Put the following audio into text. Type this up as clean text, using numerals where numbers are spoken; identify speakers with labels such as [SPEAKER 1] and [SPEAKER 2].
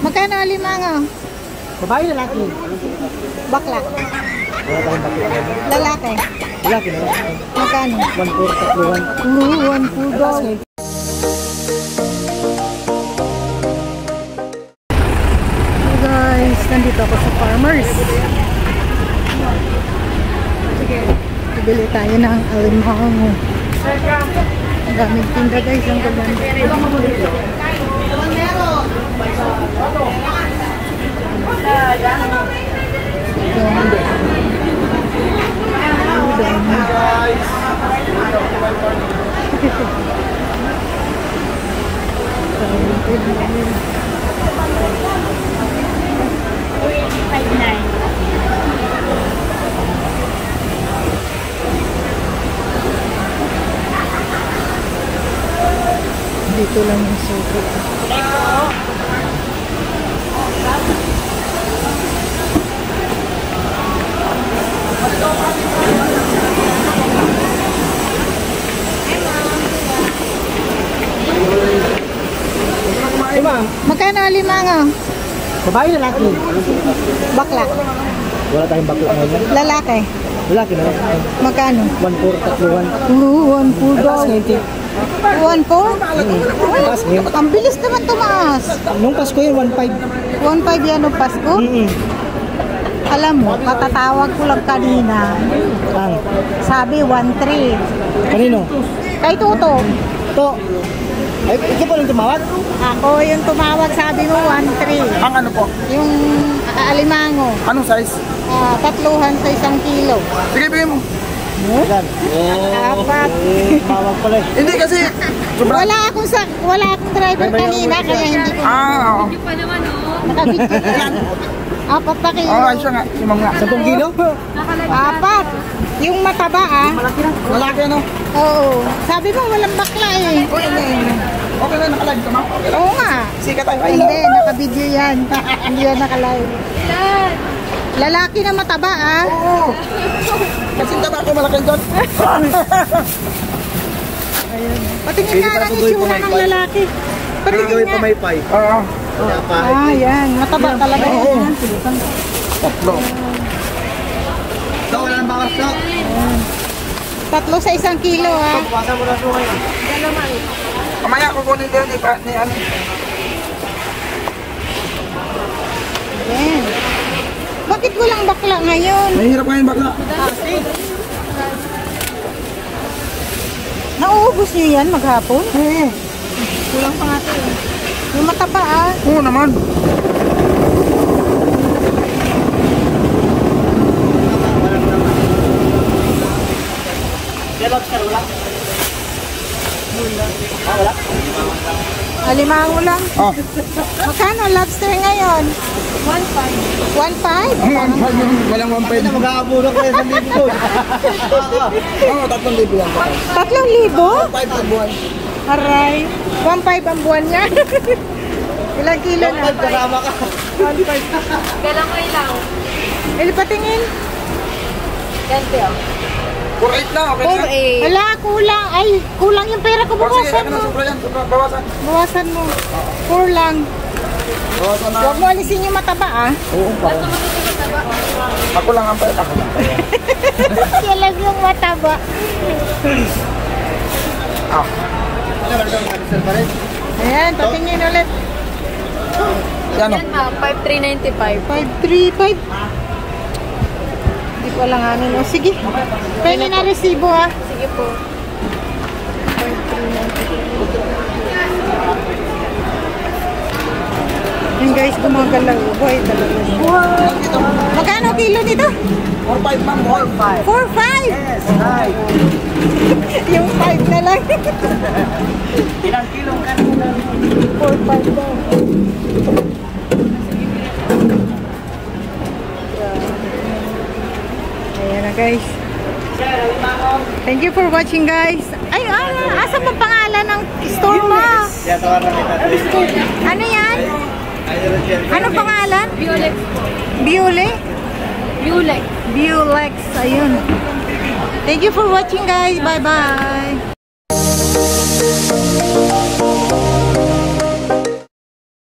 [SPEAKER 1] Magkano alimango?
[SPEAKER 2] Babae, lalaki.
[SPEAKER 1] Bakla.
[SPEAKER 2] Wala tayong bakla.
[SPEAKER 1] Lalaki.
[SPEAKER 2] Lalaki na.
[SPEAKER 1] Magkano?
[SPEAKER 2] 1-4, tatluhan.
[SPEAKER 1] 1 daw. Hey guys, nandito ako sa Farmers. Bibili tayo ng alimango. Ang daming tinda guys, ang gaganda. Dito lang yung suko. Magkano alimango?
[SPEAKER 2] Babae, lalaki.
[SPEAKER 1] Bakla.
[SPEAKER 2] Wala tayong bakla ngayon.
[SPEAKER 1] Lalaki.
[SPEAKER 2] Lalaki na.
[SPEAKER 1] Magkano?
[SPEAKER 2] 1-4, tatluhan.
[SPEAKER 1] 1 daw. 1-4?
[SPEAKER 2] Pas ngayon.
[SPEAKER 1] Ang bilis naman tumaas.
[SPEAKER 2] Nung Pasko yun, 1-5.
[SPEAKER 1] 1.5 yan o Pasko? Alam mo, katatawag ko lang kanina.
[SPEAKER 2] Ang?
[SPEAKER 1] Sabi 1.3.
[SPEAKER 2] Kanino?
[SPEAKER 1] Kay Tuto.
[SPEAKER 2] To. Ay, ikaw pa lang tumawag?
[SPEAKER 1] Ako yung tumawag, sabi mo 1.3.
[SPEAKER 3] Ang ano po?
[SPEAKER 1] Yung alimango.
[SPEAKER 3] Anong size?
[SPEAKER 1] Tatluhan sa 1 kilo.
[SPEAKER 3] Sige, bigay mo.
[SPEAKER 2] Yan.
[SPEAKER 1] Apat.
[SPEAKER 2] Tumawag pala eh.
[SPEAKER 3] Hindi kasi, sobrang...
[SPEAKER 1] Wala akong driver kanina, kaya hindi ko.
[SPEAKER 3] Oo.
[SPEAKER 4] Hindi pa naman, oh.
[SPEAKER 1] Nakabidyo yan. 4 na kilo.
[SPEAKER 3] Oo, siya nga. Yung mga...
[SPEAKER 2] 10 kilo?
[SPEAKER 1] 4. Yung mataba
[SPEAKER 3] Malaki na. Malaki ano?
[SPEAKER 1] Oo. Sabi mo walang bakla eh.
[SPEAKER 3] Uy, hindi. Okay na, nakalive ka ma? Okay lang.
[SPEAKER 1] Oo nga.
[SPEAKER 3] Sika tayo.
[SPEAKER 1] Hindi, nakabidyo yan. Hindi yan nakalive. Lalaki na mataba
[SPEAKER 3] Oo. Kasi taba ako malaki doon.
[SPEAKER 1] Patingin nga ng itsura ng lalaki. Patingin nga.
[SPEAKER 2] pamaypay.
[SPEAKER 3] Oo.
[SPEAKER 1] Yan. Mataba talaga yan.
[SPEAKER 3] Tatlo.
[SPEAKER 2] Ito, wala nang bawas na.
[SPEAKER 1] 3 sa 1 kilo
[SPEAKER 2] Pasa mo na ito ngayon.
[SPEAKER 3] Kamaya kukunin din ni ano.
[SPEAKER 1] Yan. Bakit walang bakla ngayon?
[SPEAKER 3] Mahirap ngayon bakla.
[SPEAKER 1] Nauubos niyo yan maghapon? Oo. Kulang pa nga ito eh. Yung mataba
[SPEAKER 3] Oo naman.
[SPEAKER 2] Wala?
[SPEAKER 1] Alimango lang.
[SPEAKER 3] Oh.
[SPEAKER 1] Magkano lobster ngayon? 1.5. 1.5?
[SPEAKER 3] Walang 1.5.
[SPEAKER 2] Hindi na mag-aabulok kayo sa libo ko.
[SPEAKER 3] Oo, 3,000 lang.
[SPEAKER 1] 3,000?
[SPEAKER 3] 5 na buwan.
[SPEAKER 1] Aray. 1.5 ang buwan niya. Ilang kilo na?
[SPEAKER 2] Kasama ka.
[SPEAKER 1] 1.5.
[SPEAKER 4] Galangoy lang.
[SPEAKER 1] Patingin.
[SPEAKER 4] Gante, oh.
[SPEAKER 3] 4.8 na, okay na.
[SPEAKER 4] 4.8.
[SPEAKER 1] Wala, kulang. Ay, kulang yung pera ko.
[SPEAKER 3] Sige,
[SPEAKER 1] Bawasan
[SPEAKER 3] na,
[SPEAKER 1] mo.
[SPEAKER 3] sobra yan. Sobra, bawasan.
[SPEAKER 1] Bawasan mo. 4 lang.
[SPEAKER 3] Bawasan na.
[SPEAKER 1] Huwag mo alisin yung mataba
[SPEAKER 3] Oo, parang. Ako lang ang pera. Ako lang.
[SPEAKER 1] Siya lang yung mataba.
[SPEAKER 3] Ah.
[SPEAKER 1] Ayan, patingin ulit.
[SPEAKER 3] Yan o.
[SPEAKER 4] Yan, ma'am. 5,395.
[SPEAKER 1] 535. Hindi ko alanganin. O, sige. Pengi na resibo
[SPEAKER 4] Sige po.
[SPEAKER 1] 539. Yan guys, gumagalaw. Buhay talaga. Magkano kilo nito?
[SPEAKER 3] 4.5 ma'am. 4.5.
[SPEAKER 1] 4.5.
[SPEAKER 3] Yes, right.
[SPEAKER 1] Yung 5 na lang.
[SPEAKER 2] Ilang kilo ka na?
[SPEAKER 1] 4.5 daw. Ayan na guys. Thank you for watching guys. Ay, asa ba pangalan ng store mo? Ano yan? Ano pangalan?
[SPEAKER 4] Violex.
[SPEAKER 1] Biole?
[SPEAKER 4] Violex.
[SPEAKER 1] Biolex. Ayun. Thank you for watching guys. Bye bye.